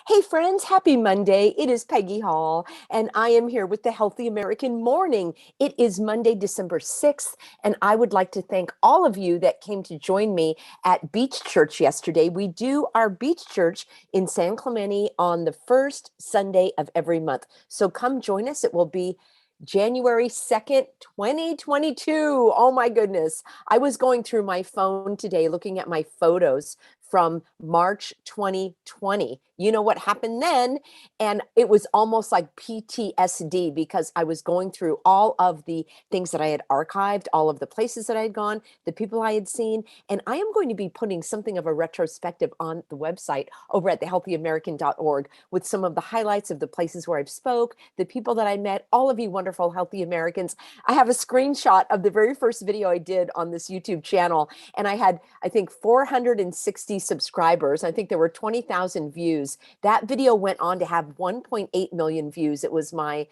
Hey friends, happy Monday. It is Peggy Hall, and I am here with the Healthy American Morning. It is Monday, December 6th, and I would like to thank all of you that came to join me at Beach Church yesterday. We do our Beach Church in San Clemente on the first Sunday of every month. So come join us. It will be January 2nd, 2022. Oh my goodness. I was going through my phone today looking at my photos from March 2020. You know what happened then? And it was almost like PTSD because I was going through all of the things that I had archived, all of the places that I had gone, the people I had seen. And I am going to be putting something of a retrospective on the website over at thehealthyamerican.org with some of the highlights of the places where I've spoke, the people that I met, all of you wonderful healthy Americans. I have a screenshot of the very first video I did on this YouTube channel, and I had, I think, 460 subscribers. I think there were 20,000 views. That video went on to have 1.8 million views. It was my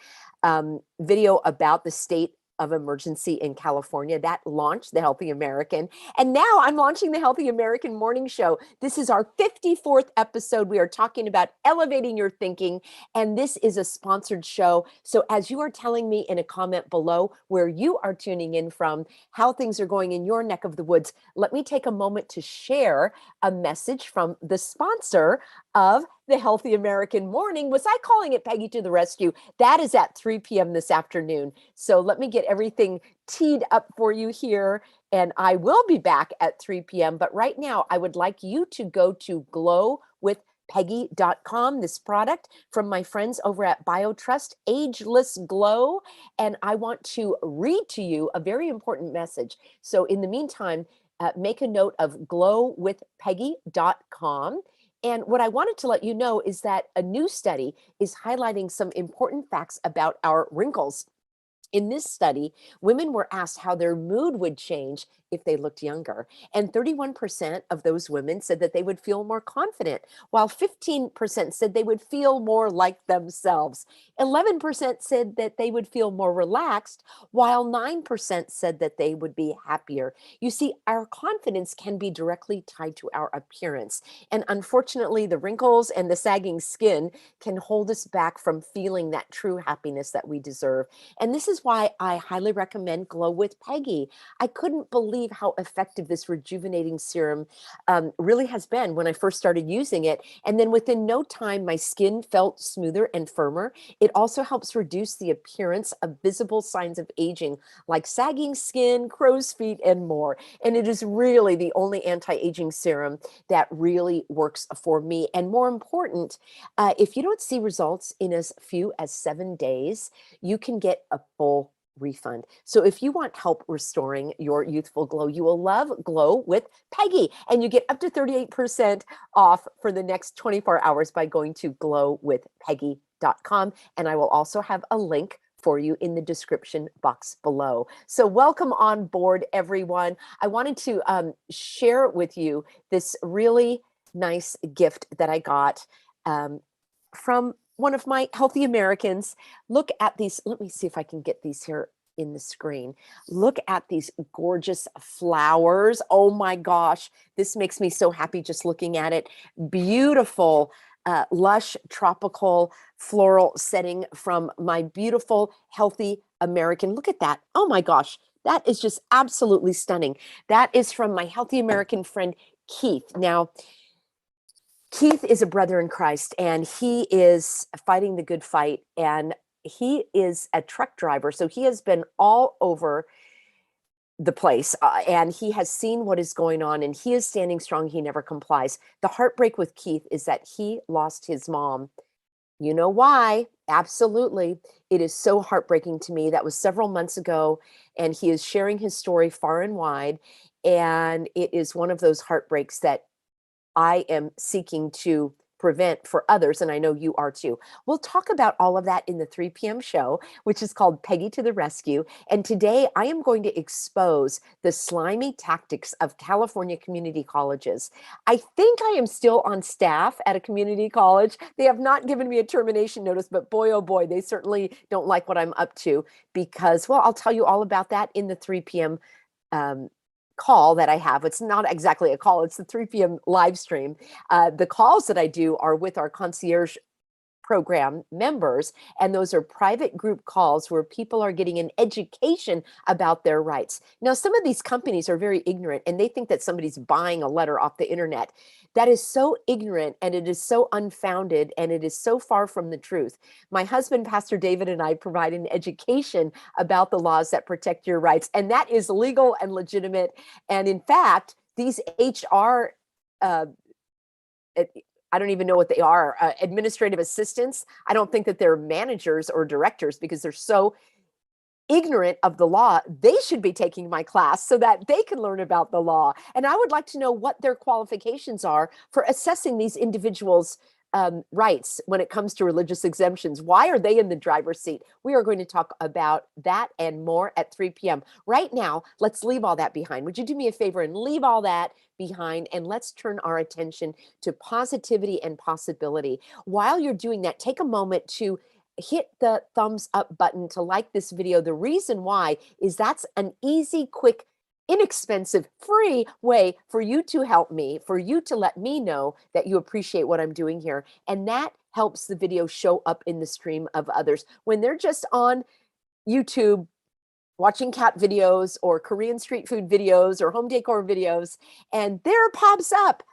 video about the state of emergency in California that launched the Healthy American. And now I'm launching the Healthy American Morning Show. This is our 54th episode. We are talking about elevating your thinking, and this is a sponsored show. So as you are telling me in a comment below where you are tuning in from, how things are going in your neck of the woods, let me take a moment to share a message from the sponsor of the Healthy American Morning. Was I calling it Peggy to the Rescue? That is at 3 p.m. this afternoon. So let me get everything teed up for you here, and I will be back at 3 p.m. But right now, I would like you to go to glowwithpeggy.com, this product from my friends over at BioTrust, Ageless Glow. And I want to read to you a very important message. So in the meantime, make a note of glowwithpeggy.com. And what I wanted to let you know is that a new study is highlighting some important facts about our wrinkles. In this study, women were asked how their mood would change if they looked younger. And 31% of those women said that they would feel more confident, while 15% said they would feel more like themselves. 11% said that they would feel more relaxed, while 9% said that they would be happier. You see, our confidence can be directly tied to our appearance. And unfortunately, the wrinkles and the sagging skin can hold us back from feeling that true happiness that we deserve. And this is why I highly recommend Glow with Peggy. I couldn't believe how effective this rejuvenating serum really has been when I first started using it. And then within no time, my skin felt smoother and firmer. It also helps reduce the appearance of visible signs of aging, like sagging skin, crow's feet, and more. And it is really the only anti-aging serum that really works for me. And more important, if you don't see results in as few as 7 days, you can get a full refund. So if you want help restoring your youthful glow, you will love Glow with Peggy, and you get up to 38% off for the next 24 hours by going to glowwithpeggy.com. And I will also have a link for you in the description box below. So welcome on board, everyone. I wanted to share with you this really nice gift that I got from one of my healthy Americans. Look at these. Let me see if I can get these here in the screen. Look at these gorgeous flowers. Oh my gosh. This makes me so happy just looking at it. Beautiful, lush, tropical, floral setting from my beautiful, healthy American. Look at that. Oh my gosh. That is just absolutely stunning. That is from my healthy American friend, Keith. Now, Keith is a brother in Christ, and he is fighting the good fight, and he is a truck driver. So he has been all over the place, and he has seen what is going on, and he is standing strong. He never complies. The heartbreak with Keith is that he lost his mom. You know why? Absolutely. It is so heartbreaking to me. That was several months ago, and he is sharing his story far and wide, and it is one of those heartbreaks that I am seeking to prevent for others, and I know you are too. We'll talk about all of that in the 3 p.m. show, which is called Peggy to the Rescue. And today I am going to expose the slimy tactics of California community colleges. I think I am still on staff at a community college. They have not given me a termination notice, but boy, oh boy, they certainly don't like what I'm up to because, well, I'll tell you all about that in the 3 p.m. call that I have. It's not exactly a call, it's the 3 p.m. live stream. The calls that I do are with our concierge program members, and those are private group calls where people are getting an education about their rights. Now, some of these companies are very ignorant and they think that somebody's buying a letter off the internet. That is so ignorant, and it is so unfounded, and it is so far from the truth. My husband, Pastor David, and I provide an education about the laws that protect your rights, and that is legal and legitimate. And in fact, these HR uh, I don't even know what they are, administrative assistants. I don't think that they're managers or directors because they're so ignorant of the law. They should be taking my class so that they can learn about the law. And I would like to know what their qualifications are for assessing these individuals' rights when it comes to religious exemptions. Why are they in the driver's seat? We are going to talk about that and more at 3 p.m. Right now, let's leave all that behind. Would you do me a favor and leave all that behind, and let's turn our attention to positivity and possibility. While you're doing that, take a moment to hit the thumbs up button to like this video. The reason why is that's an easy, quick, inexpensive, free way for you to help me, for you to let me know that you appreciate what I'm doing here. And that helps the video show up in the stream of others. When they're just on YouTube watching cat videos or Korean street food videos or home decor videos, and there pops up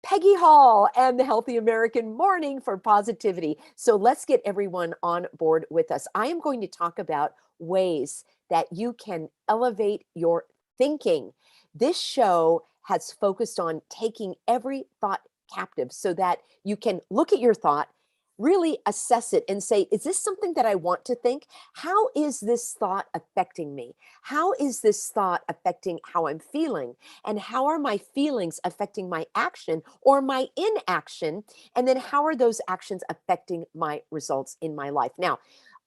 Peggy Hall and the Healthy American Morning for Positivity. So let's get everyone on board with us. I am going to talk about ways that you can elevate your thinking. This show has focused on taking every thought captive so that you can look at your thought, really assess it and say, is this something that I want to think? How is this thought affecting me? How is this thought affecting how I'm feeling? And how are my feelings affecting my action or my inaction? And then how are those actions affecting my results in my life? Now,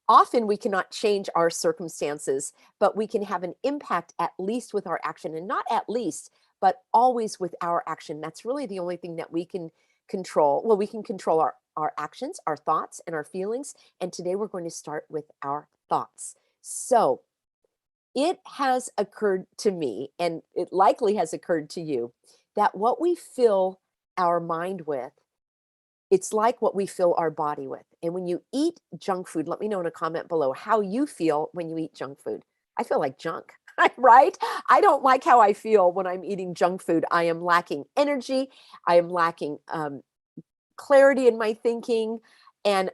often we cannot change our circumstances, but we can have an impact at least with our action, and not at least, but always with our action. That's really the only thing that we can control. Well, we can control our actions, our thoughts, and our feelings. And today we're going to start with our thoughts. So it has occurred to me, and it likely has occurred to you, that what we fill our mind with, it's like what we fill our body with. And when you eat junk food, let me know in a comment below how you feel when you eat junk food. I feel like junk, right? I don't like how I feel when I'm eating junk food. I am lacking energy. I am lacking clarity in my thinking. And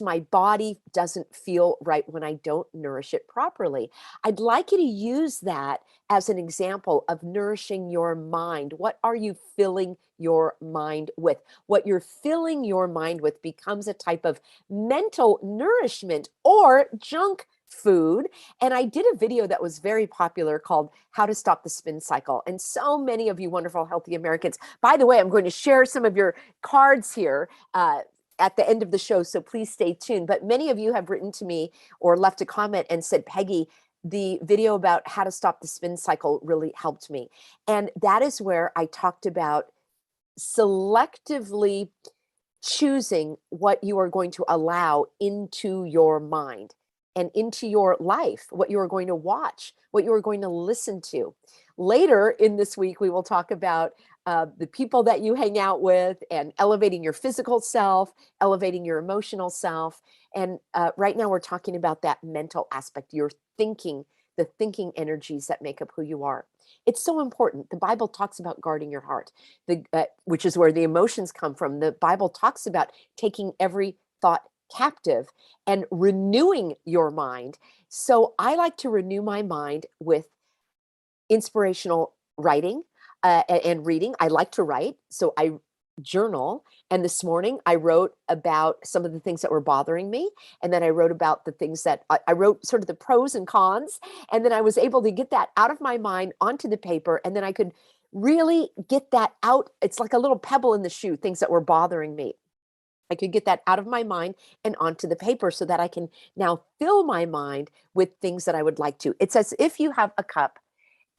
my body doesn't feel right when I don't nourish it properly. I'd like you to use that as an example of nourishing your mind. What are you filling your mind with? What you're filling your mind with becomes a type of mental nourishment or junk food. And I did a video that was very popular called How to Stop the Spin Cycle. And so many of you wonderful, healthy Americans, by the way, I'm going to share some of your cards here at the end of the show, so please stay tuned. But many of you have written to me or left a comment and said, Peggy, the video about how to stop the spin cycle really helped me. And that is where I talked about selectively choosing what you are going to allow into your mind and into your life, what you are going to watch, what you are going to listen to. Later in this week, we will talk about the people that you hang out with and elevating your physical self, elevating your emotional self. And right now we're talking about that mental aspect, your thinking, the thinking energies that make up who you are. It's so important. The Bible talks about guarding your heart, which is where the emotions come from. The Bible talks about taking every thought captive and renewing your mind. So I like to renew my mind with inspirational writing and reading. I like to write, so I journal. And this morning I wrote about some of the things that were bothering me. And then I wrote about the things that I wrote sort of the pros and cons. And then I was able to get that out of my mind onto the paper. And then I could really get that out. It's like a little pebble in the shoe, things that were bothering me. I could get that out of my mind and onto the paper so that I can now fill my mind with things that I would like to. It's as if you have a cup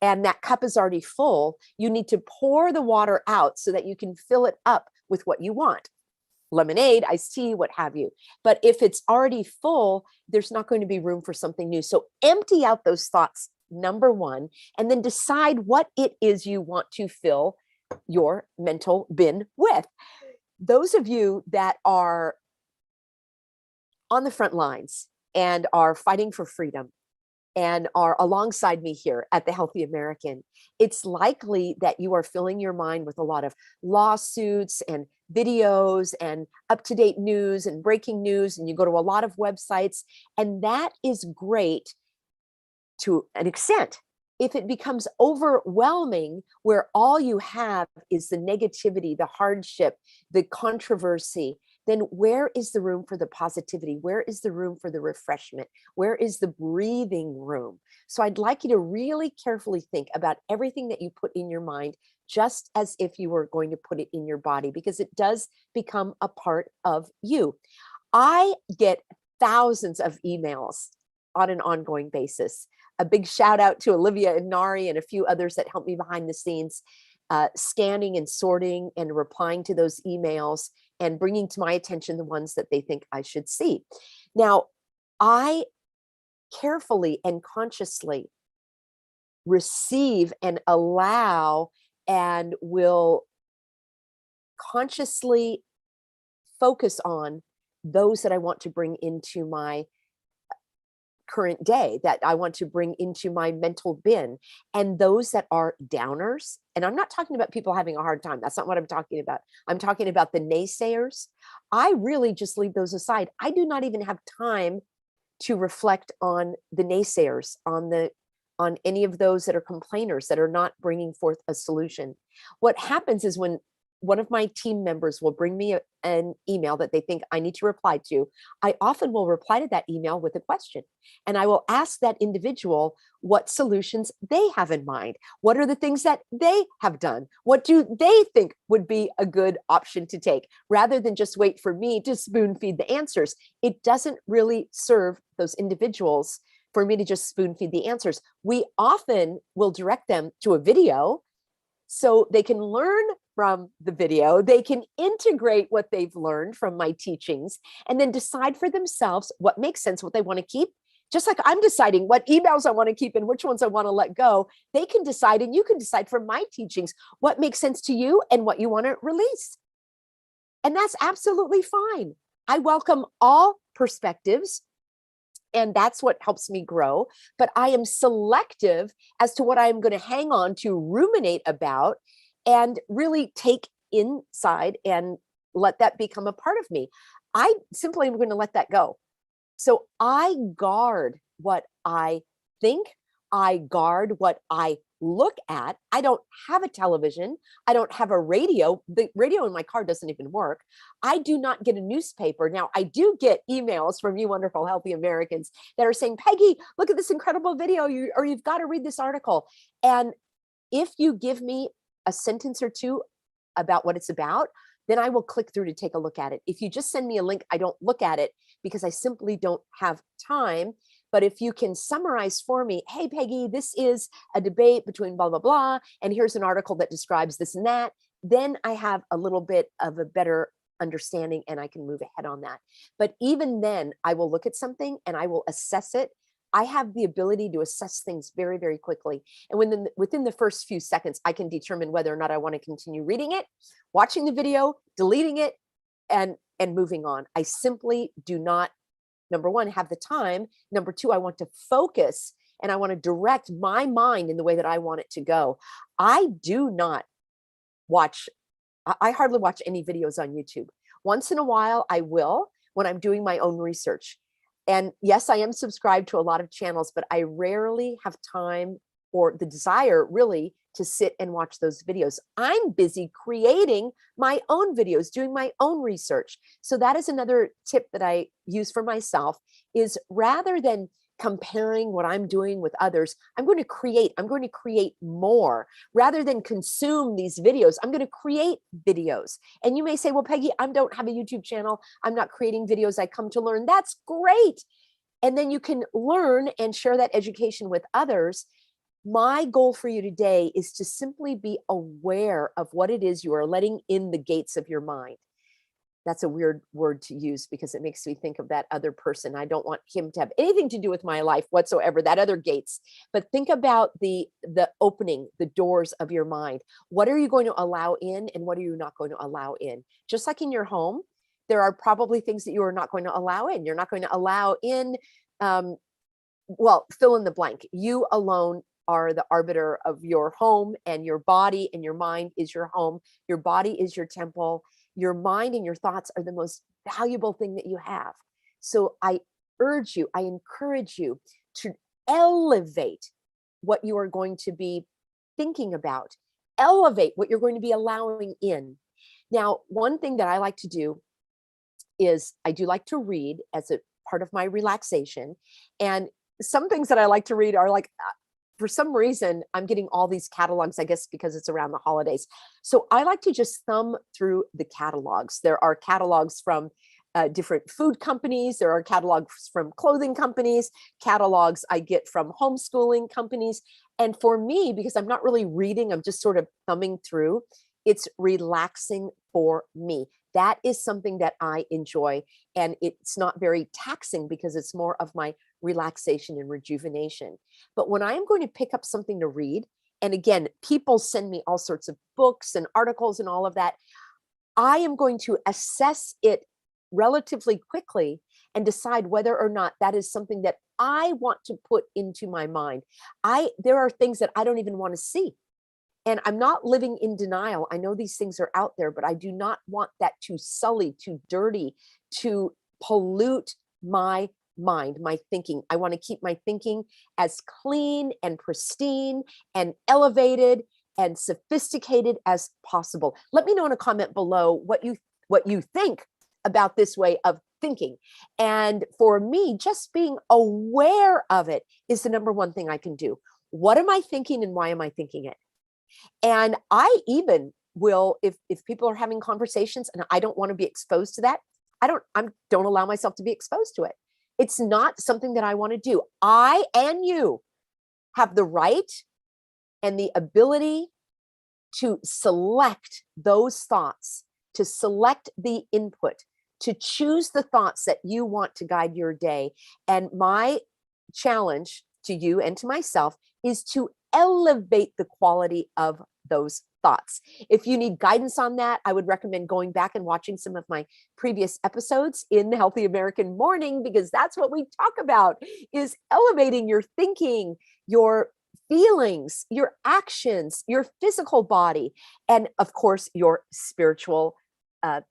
and that cup is already full. You need to pour the water out so that you can fill it up with what you want. Lemonade, iced tea, what have you. But if it's already full, there's not going to be room for something new. So empty out those thoughts number one, and then decide what it is you want to fill your mental bin with. Those of you that are on the front lines and are fighting for freedom and are alongside me here at the Healthy American, it's likely that you are filling your mind with a lot of lawsuits and videos and up-to-date news and breaking news, and you go to a lot of websites, and that is great to an extent. If it becomes overwhelming, where all you have is the negativity, the hardship, the controversy, then where is the room for the positivity? Where is the room for the refreshment? Where is the breathing room? So I'd like you to really carefully think about everything that you put in your mind, just as if you were going to put it in your body, because it does become a part of you. I get thousands of emails on an ongoing basis. A big shout out to Olivia and Nari and a few others that help me behind the scenes, scanning and sorting and replying to those emails and bringing to my attention the ones that they think I should see. Now, I carefully and consciously receive and allow and will consciously focus on those that I want to bring into my current day, that I want to bring into my mental bin, and those that are downers. And I'm not talking about people having a hard time. That's not what I'm talking about. I'm talking about the naysayers. I really just leave those aside. I do not even have time to reflect on the naysayers, on any of those that are complainers that are not bringing forth a solution. What happens is when one of my team members will bring me an email that they think I need to reply to, I often will reply to that email with a question. And I will ask that individual what solutions they have in mind. What are the things that they have done? What do they think would be a good option to take, rather than just wait for me to spoon feed the answers? It doesn't really serve those individuals for me to just spoon feed the answers. We often will direct them to a video so they can learn from the video, they can integrate what they've learned from my teachings, and then decide for themselves what makes sense, what they want to keep. Just like I'm deciding what emails I want to keep and which ones I want to let go, they can decide, and you can decide from my teachings what makes sense to you and what you want to release. And that's absolutely fine. I welcome all perspectives, and that's what helps me grow. But I am selective as to what I'm going to hang on to, ruminate about, and really take inside and let that become a part of me. I simply am going to let that go. So I guard what I think. I guard what I look at. I don't have a television. I don't have a radio. The radio in my car doesn't even work. I do not get a newspaper. Now, I do get emails from you wonderful, healthy Americans that are saying, Peggy, look at this incredible video, or you've got to read this article. And if you give me a sentence or two about what it's about, then I will click through to take a look at it. If you just send me a link, I don't look at it because I simply don't have time. But if you can summarize for me, hey, Peggy, this is a debate between blah, blah, blah, and here's an article that describes this and that, then I have a little bit of a better understanding and I can move ahead on that. But even then, I will look at something and I will assess it. I have the ability to assess things very, very quickly. And within the first few seconds, I can determine whether or not I want to continue reading it, watching the video, deleting it, and moving on. I simply do not, number one, have the time. Number two, I want to focus and I want to direct my mind in the way that I want it to go. I do not watch, I hardly watch any videos on YouTube. Once in a while, I will when I'm doing my own research. And yes, I am subscribed to a lot of channels, but I rarely have time or the desire really to sit and watch those videos. I'm busy creating my own videos, doing my own research. So that is another tip that I use for myself, is rather than comparing what I'm doing with others, I'm going to create more. Rather than consume these videos, I'm going to create videos. And you may say, well, Peggy, I don't have a YouTube channel. I'm not creating videos. I come to learn. That's great. And then you can learn and share that education with others. My goal for you today is to simply be aware of what it is you are letting in the gates of your mind. That's a weird word to use because it makes me think of that other person. I don't want him to have anything to do with my life whatsoever, that other Gates. But think about the opening, the doors of your mind. What are you going to allow in and what are you not going to allow in? Just like in your home, there are probably things that you are not going to allow in. You're not going to allow in, well, fill in the blank. You alone are the arbiter of your home, and your body and your mind is your home. Your body is your temple. Your mind and your thoughts are the most valuable thing that you have. So I urge you, I encourage you to elevate what you are going to be thinking about, elevate what you're going to be allowing in. Now, one thing that I like to do is I do like to read as a part of my relaxation. And some things that I like to read are like, for some reason, I'm getting all these catalogs, I guess, because it's around the holidays. So I like to just thumb through the catalogs. There are catalogs from different food companies. There are catalogs from clothing companies, catalogs I get from homeschooling companies. And for me, because I'm not really reading, I'm just sort of thumbing through, it's relaxing for me. That is something that I enjoy. And it's not very taxing because it's more of my relaxation and rejuvenation. But when I am going to pick up something to read, and again, people send me all sorts of books and articles and all of that, I am going to assess it relatively quickly and decide whether or not that is something that I want to put into my mind. There are things that I don't even want to see. And I'm not living in denial. I know these things are out there, but I do not want that to sully, to dirty, to pollute my mind, my thinking. I want to keep my thinking as clean and pristine and elevated and sophisticated as possible. Let me know in a comment below what you think about this way of thinking. And for me, just being aware of it is the number one thing I can do. What am I thinking and why am I thinking it? And I even will, if people are having conversations and I don't want to be exposed to that, I don't allow myself to be exposed to it. It's not something that I want to do. I and you have the right and the ability to select those thoughts, to select the input, to choose the thoughts that you want to guide your day. And my challenge to you and to myself is to elevate the quality of those thoughts. If you need guidance on that, I would recommend going back and watching some of my previous episodes in the Healthy American Morning, because that's what we talk about, is elevating your thinking, your feelings, your actions, your physical body, and of course, your spiritual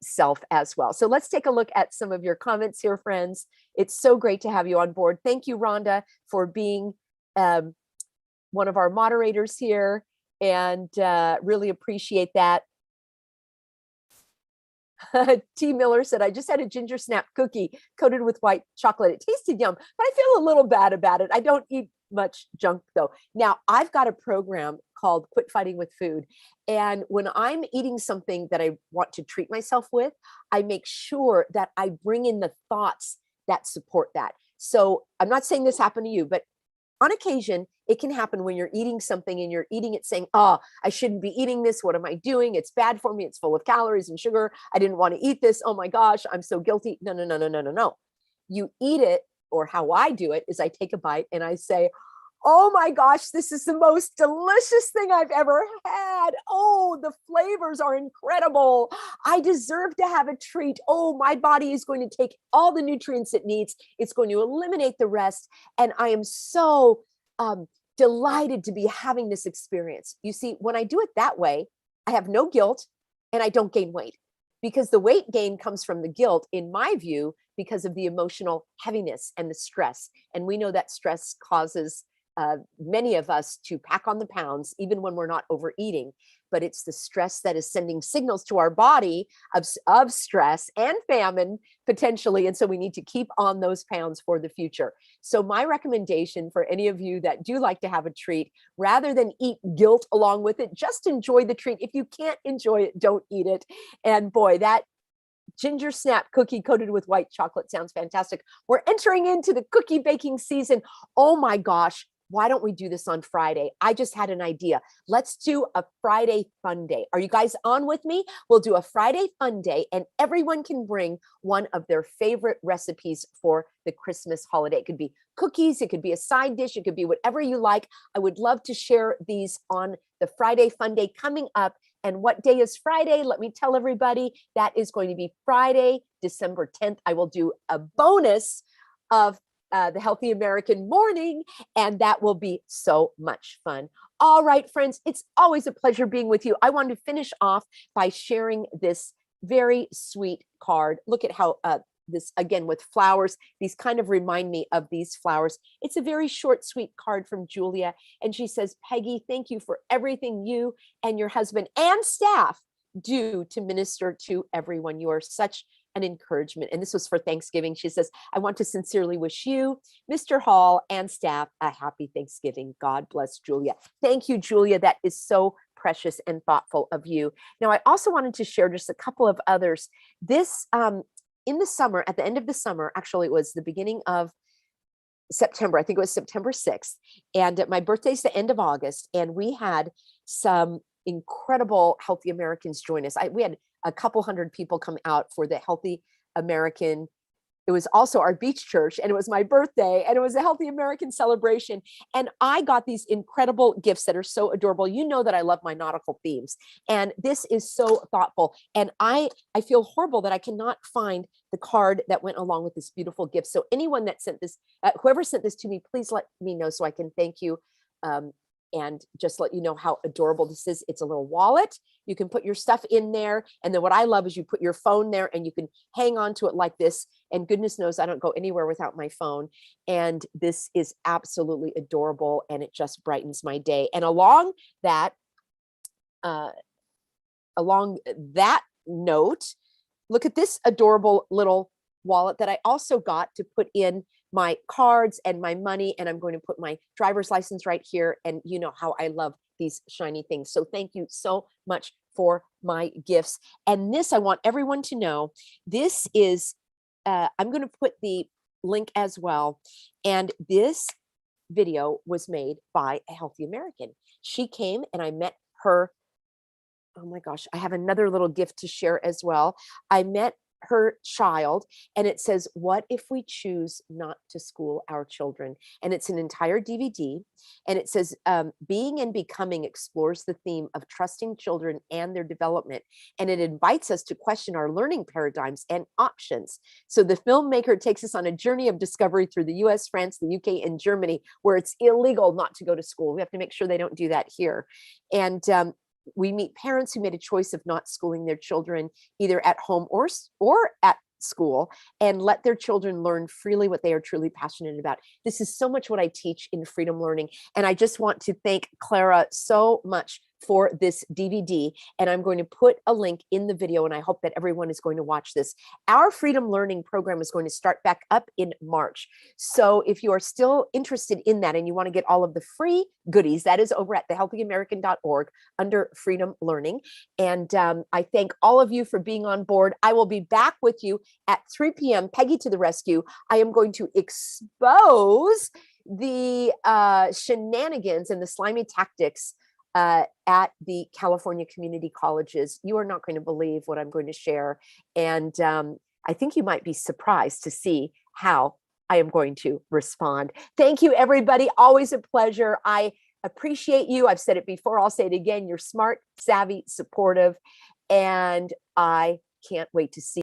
self as well. So let's take a look at some of your comments here, friends. It's so great to have you on board. Thank you, Rhonda, for being one of our moderators here, and really appreciate that. T. Miller said, I just had a ginger snap cookie coated with white chocolate. It tasted yum, but I feel a little bad about it. I don't eat much junk though. Now, I've got a program called Quit Fighting with Food. And when I'm eating something that I want to treat myself with, I make sure that I bring in the thoughts that support that. So I'm not saying this happened to you, but on occasion, it can happen when you're eating something and you're eating it saying, oh, I shouldn't be eating this. What am I doing? It's bad for me. It's full of calories and sugar. I didn't want to eat this. Oh my gosh, I'm so guilty. No, no, no, no, no, no, no. You eat it, or how I do it is I take a bite and I say, oh my gosh, this is the most delicious thing I've ever had. Oh, the flavors are incredible. I deserve to have a treat. Oh, my body is going to take all the nutrients it needs. It's going to eliminate the rest. And I am so delighted to be having this experience. You see, when I do it that way, I have no guilt and I don't gain weight, because the weight gain comes from the guilt, in my view, because of the emotional heaviness and the stress. And we know that stress causes many of us to pack on the pounds, even when we're not overeating. But it's the stress that is sending signals to our body of stress and famine potentially. And so we need to keep on those pounds for the future. So my recommendation for any of you that do like to have a treat, rather than eat guilt along with it, just enjoy the treat. If you can't enjoy it, don't eat it. And boy, that ginger snap cookie coated with white chocolate sounds fantastic. We're entering into the cookie baking season. Oh my gosh. why don't we do this on Friday? I just had an idea. Let's do a Friday fun day. Are you guys on with me? We'll do a Friday fun day, and everyone can bring one of their favorite recipes for the Christmas holiday. It could be cookies, it could be a side dish, it could be whatever you like. I would love to share these on the Friday fun day coming up. And what day is Friday? Let me tell everybody. That is going to be Friday, December 10th. I will do a bonus of the Healthy American Morning, and that will be so much fun. All right, friends, it's always a pleasure being with you. I wanted to finish off by sharing this very sweet card. Look at how this, again, with flowers, these kind of remind me of these flowers. It's a very short, sweet card from Julia. And she says, Peggy, thank you for everything you and your husband and staff do to minister to everyone. You are such an encouragement. And this was for Thanksgiving. She says, I want to sincerely wish you, Mr. Hall, and staff a happy Thanksgiving. God bless, Julia. Thank you, Julia. That is so precious and thoughtful of you. Now, I also wanted to share just a couple of others. This, in the summer, at the end of the summer, actually, it was the beginning of September. I think it was September 6th. And my birthday's the end of August. And we had some incredible Healthy Americans join us. We had a couple hundred people come out for the Healthy American. It was also our beach church, and it was my birthday, and it was a Healthy American celebration. And I got these incredible gifts that are so adorable. You know that I love my nautical themes, and this is so thoughtful. And I feel horrible that I cannot find the card that went along with this beautiful gift. So anyone that sent this, whoever sent this to me, please let me know so I can thank you. And just let you know how adorable this is. It's a little wallet. You can put your stuff in there. And then what I love is you put your phone there and you can hang on to it like this. And goodness knows I don't go anywhere without my phone. And this is absolutely adorable. And it just brightens my day. And along that note, look at this adorable little wallet that I also got to put in my cards and my money. And I'm going to put my driver's license right here. And you know how I love these shiny things. So thank you so much for my gifts. And this, I want everyone to know, this is, I'm going to put the link as well. And this video was made by a Healthy American. She came and I met her. Oh my gosh, I have another little gift to share as well. I met her child, and it says, what if we choose not to school our children? And it's an entire DVD, and it says, being and becoming explores the theme of trusting children and their development, and it invites us to question our learning paradigms and options. So the filmmaker takes us on a journey of discovery through the US, France, the UK, and Germany, where it's illegal not to go to school. We have to make sure they don't do that here. And we meet parents who made a choice of not schooling their children either at home or at school, and let their children learn freely what they are truly passionate about. This is so much what I teach in Freedom Learning. And I just want to thank Clara so much for this DVD. And I'm going to put a link in the video, and I hope that everyone is going to watch this. Our Freedom Learning program is going to start back up in March. So if you are still interested in that and you want to get all of the free goodies, that is over at thehealthyamerican.org under Freedom Learning. And I thank all of you for being on board. I will be back with you at 3 p.m. Peggy to the rescue. I am going to expose the shenanigans and the slimy tactics at the California community colleges. You are not going to believe what I'm going to share. And I think you might be surprised to see how I am going to respond. Thank you, everybody. Always a pleasure. I appreciate you. I've said it before. I'll say it again. You're smart, savvy, supportive, and I can't wait to see